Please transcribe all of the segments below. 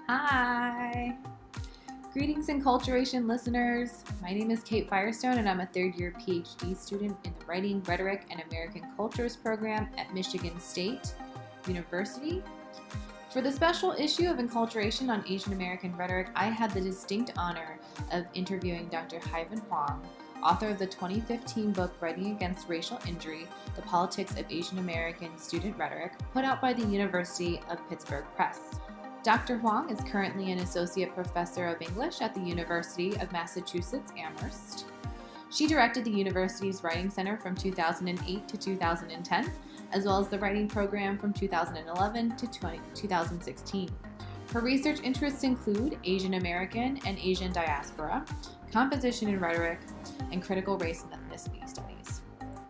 Hi! Greetings Enculturation listeners. My name is Kate Firestone and I'm a third-year PhD student in the Writing, Rhetoric, and American Cultures program at Michigan State University. For the special issue of Enculturation on Asian American Rhetoric, I had the distinct honor of interviewing Dr. Haivan Hoang, author of the 2015 book Writing Against Racial Injury, The Politics of Asian American Student Rhetoric, put out by the University of Pittsburgh Press. Dr. Hoang is currently an associate professor of English at the University of Massachusetts Amherst. She directed the university's Writing Center from 2008 to 2010, as well as the writing program from 2011 to 2016. Her research interests include Asian American and Asian diaspora, composition and rhetoric, and critical race and ethnicity studies.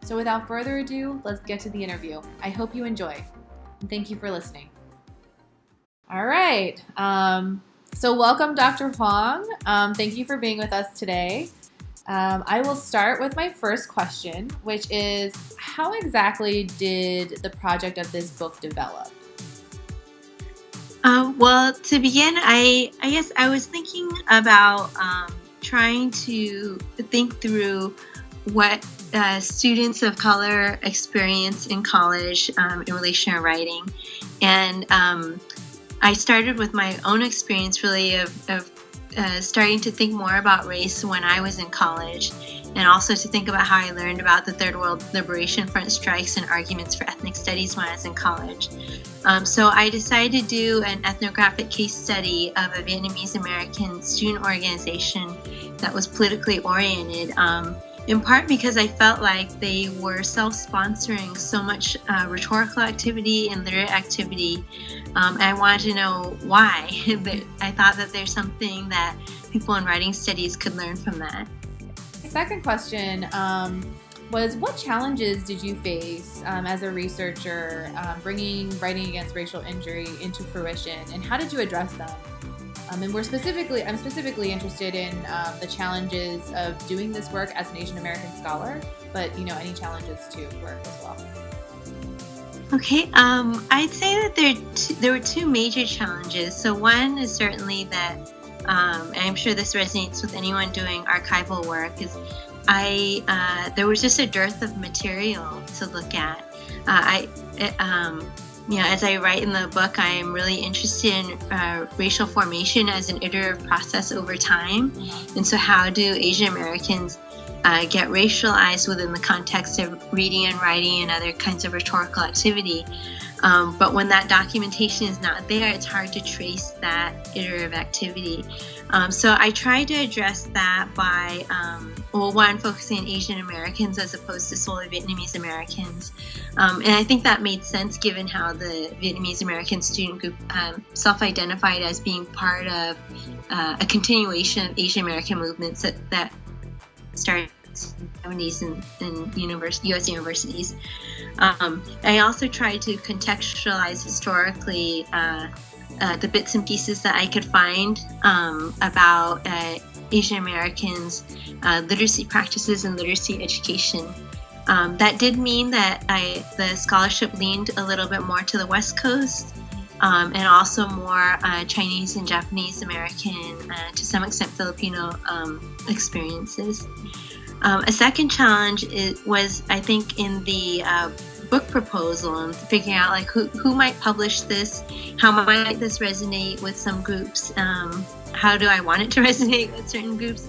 So without further ado, let's get to the interview. I hope you enjoy, and thank you for listening. All right, so welcome Dr. Hoang. Thank you for being with us today. I will start with my first question, which is, how exactly did the project of this book develop? Well, to begin, I guess I was thinking about trying to think through what students of color experience in college in relation to writing. And I started with my own experience really of starting to think more about race when I was in college, and also to think about how I learned about the Third World Liberation Front strikes and arguments for ethnic studies when I was in college. So I decided to do an ethnographic case study of a Vietnamese American student organization that was politically oriented, in part because I felt like they were self-sponsoring so much rhetorical activity and literary activity. I wanted to know why. I thought that there's something that people in writing studies could learn from that. The second question was, what challenges did you face as a researcher bringing writing against racial injury into fruition, and how did you address them? And I'm specifically interested in the challenges of doing this work as an Asian American scholar, but any challenges to work as well. Okay, I'd say that there were two major challenges. So one is certainly that, and I'm sure this resonates with anyone doing archival work, is there was just a dearth of material to look at. As I write in the book, I am really interested in racial formation as an iterative process over time. And so how do Asian Americans get racialized within the context of reading and writing and other kinds of rhetorical activity? But when that documentation is not there, it's hard to trace that iterative activity. So I tried to address that by, one, focusing on Asian Americans as opposed to solely Vietnamese Americans. And I think that made sense given how the Vietnamese American student group self-identified as being part of a continuation of Asian American movements that started in the 70s in U.S. universities. I also tried to contextualize historically the bits and pieces that I could find about Asian Americans' literacy practices and literacy education. That did mean that the scholarship leaned a little bit more to the West Coast, and also more Chinese and Japanese American, to some extent Filipino experiences. A second challenge was, I think, in the book proposal and figuring out who might publish this, how might this resonate with some groups, how do I want it to resonate with certain groups.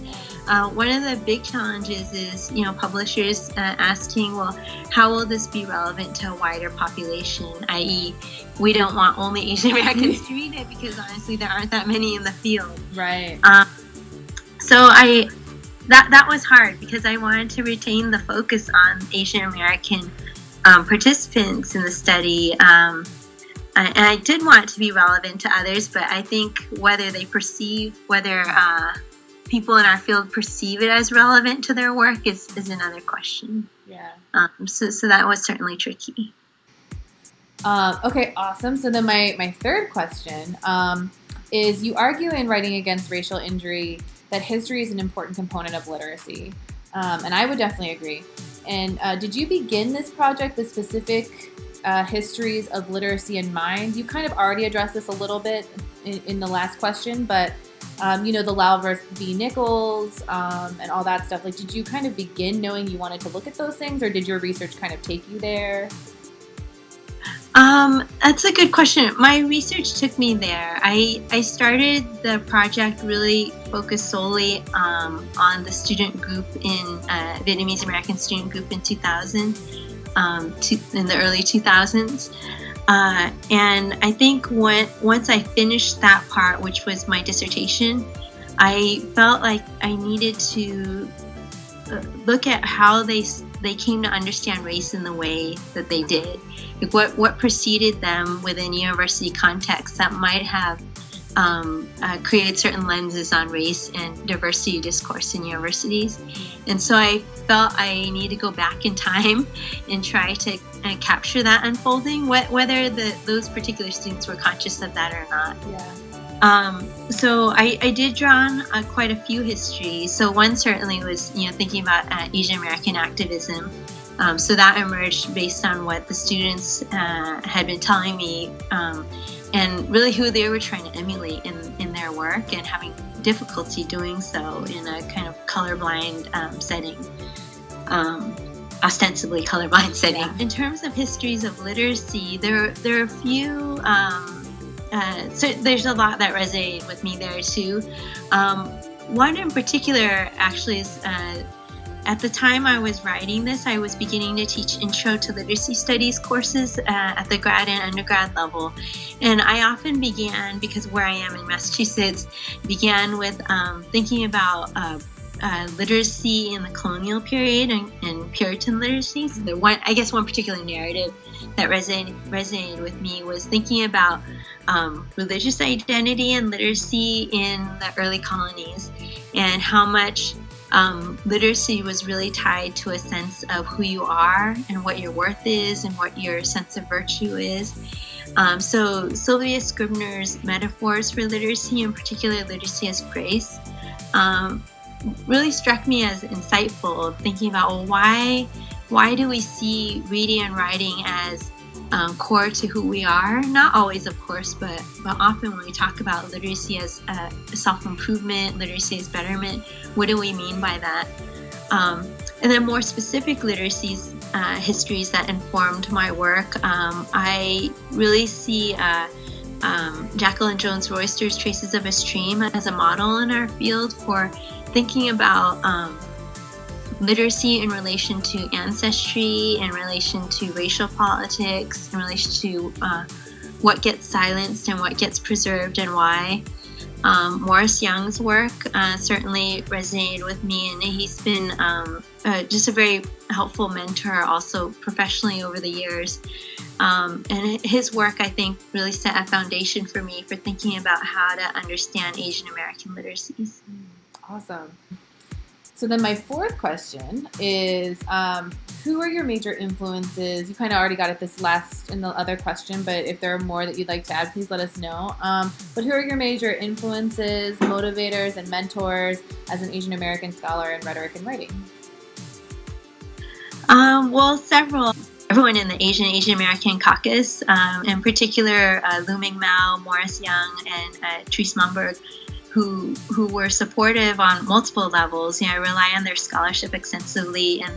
One of the big challenges is, publishers asking, well, how will this be relevant to a wider population, i.e., we don't want only Asian Americans to read it because honestly there aren't that many in the field. Right. So that was hard because I wanted to retain the focus on Asian American participants in the study. And I did want it to be relevant to others, but I think whether people in our field perceive it as relevant to their work is another question. Yeah. So that was certainly tricky. Okay, awesome. So then my third question is, you argue in Writing Against Racial Injury that history is an important component of literacy. And I would definitely agree. And did you begin this project with specific histories of literacy in mind? You kind of already addressed this a little bit in the last question, but the Lau v. Nichols and all that stuff. Like, did you kind of begin knowing you wanted to look at those things, or did your research kind of take you there? That's a good question. My research took me there. I started the project really focused solely on the student group in Vietnamese American student group in 2000, in the early 2000s. And I think once I finished that part, which was my dissertation, I felt like I needed to look at how they came to understand race in the way that they did. Like what preceded them within university contexts that might have created certain lenses on race and diversity discourse in universities. And so I felt I need to go back in time and try to capture that unfolding, whether those particular students were conscious of that or not. Yeah. So I did draw on quite a few histories. So one certainly was, thinking about Asian American activism. So that emerged based on what the students had been telling me, and really who they were trying to emulate in their work, and having difficulty doing so in a kind of colorblind setting, ostensibly colorblind setting. Yeah. In terms of histories of literacy, there are a few. So there's a lot that resonated with me there too. One in particular actually is, at the time I was writing this, I was beginning to teach Intro to Literacy Studies courses at the grad and undergrad level. And I often began, because where I am in Massachusetts, began with thinking about literacy in the colonial period and Puritan literacy. So one particular narrative that resonated with me was thinking about religious identity and literacy in the early colonies, and how much literacy was really tied to a sense of who you are and what your worth is and what your sense of virtue is. So Sylvia Scribner's metaphors for literacy, in particular literacy as grace, really struck me as insightful, thinking about, why do we see reading and writing as core to who we are? Not always, of course, but often when we talk about literacy as self-improvement, literacy as betterment, what do we mean by that? And then more specific literacies, histories that informed my work, I really see Jacqueline Jones Royster's Traces of a Stream as a model in our field for thinking about literacy in relation to ancestry, in relation to racial politics, in relation to what gets silenced and what gets preserved and why. Morris Young's work certainly resonated with me, and he's been just a very helpful mentor also professionally over the years. And his work, I think, really set a foundation for me for thinking about how to understand Asian American literacies. Awesome. So then my fourth question is, who are your major influences? You kind of already got at this last in the other question, but if there are more that you'd like to add, please let us know. But who are your major influences, motivators, and mentors as an Asian American scholar in rhetoric and writing? Well, several. Everyone in the Asian American caucus, in particular Lu Ming Mao, Morris Young, and Therese Momberg, who were supportive on multiple levels. I rely on their scholarship extensively, and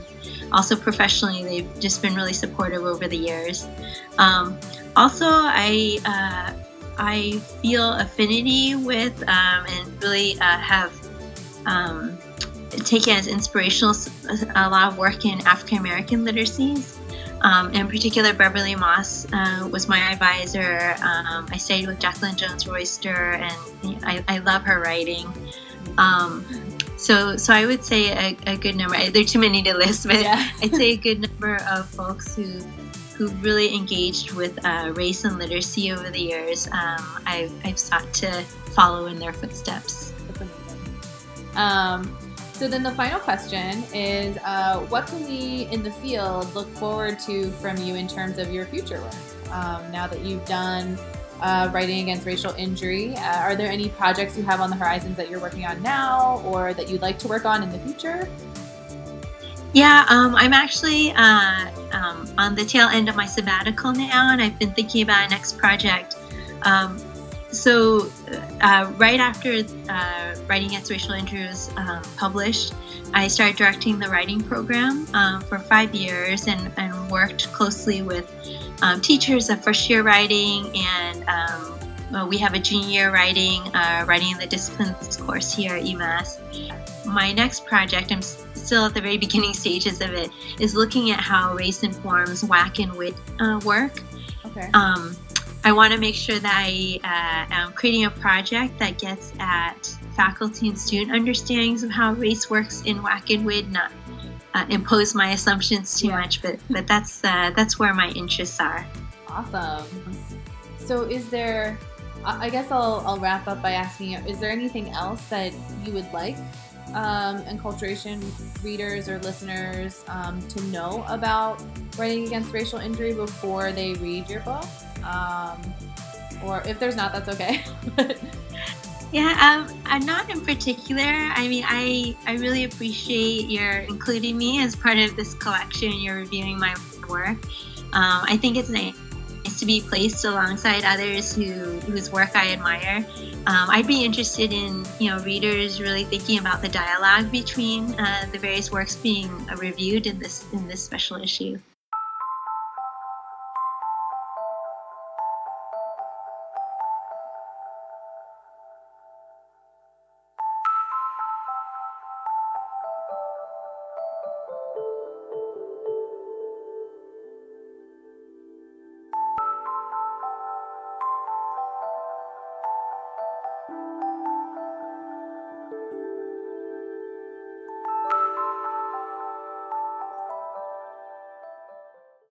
also professionally, they've just been really supportive over the years. Also, I feel affinity with and really have taken as inspirational a lot of work in African American literacies. In particular, Beverly Moss was my advisor. I studied with Jacqueline Jones Royster, and I love her writing. So I would say a good number. There are too many to list, but yeah. I'd say a good number of folks who really engaged with race and literacy over the years. I've sought to follow in their footsteps. That's amazing. So then the final question is, what can we in the field look forward to from you in terms of your future work? Now that you've done writing against racial injury, are there any projects you have on the horizons that you're working on now or that you'd like to work on in the future? Yeah, I'm actually on the tail end of my sabbatical now, and I've been thinking about a next project. Right after Writing Against Racial Injury was published, I started directing the writing program for 5 years and worked closely with teachers of first-year writing, and we have a junior writing in the disciplines course here at UMass. My next project, I'm still at the very beginning stages of it, is looking at how race informs WAC and WIT work. Okay. I want to make sure that I am creating a project that gets at faculty and student understandings of how race works in WAC and WIT, not impose my assumptions too much, but that's where my interests are. Awesome. So is there, I guess I'll wrap up by asking you, is there anything else that you would like Enculturation readers or listeners to know about Writing Against Racial Injury before they read your book? Or if there's not, that's okay. Yeah, not in particular. I mean, I really appreciate your including me as part of this collection. You're reviewing my work. I think it's nice to be placed alongside others whose work I admire. I'd be interested in readers really thinking about the dialogue between the various works being reviewed in this special issue.